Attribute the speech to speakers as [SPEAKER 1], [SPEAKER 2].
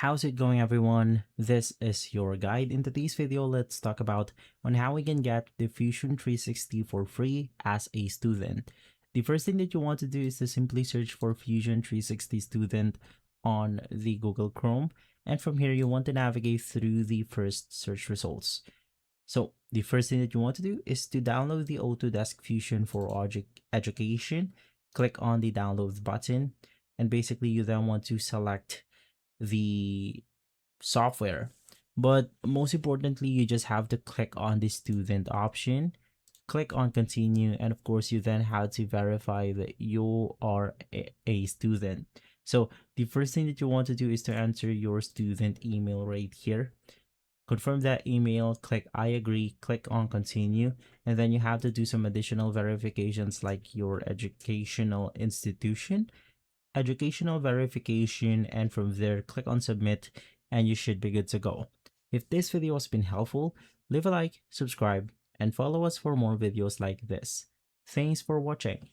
[SPEAKER 1] How's it going, everyone? This is your guide. In today's video, let's talk about on how we can get the Fusion 360 for free as a student. The first thing that you want to do is to simply search for Fusion 360 student on the Google Chrome. And from here, you want to navigate through the first search results. So the first thing that you want to do is to download the Autodesk Fusion for Education. Click on the download button. And basically, you then want to select the software. But most importantly, you just have to click on the student option, click on continue, and of course, you then have to verify that you are a student. So the first thing that you want to do is to enter your student email right here. Confirm that email, click I agree, click on continue, and then you have to do some additional verifications like your educational institution, educational verification, and from there click on submit and you should be good to go. If this video has been helpful, leave a like, subscribe, and follow us for more videos like this. Thanks for watching.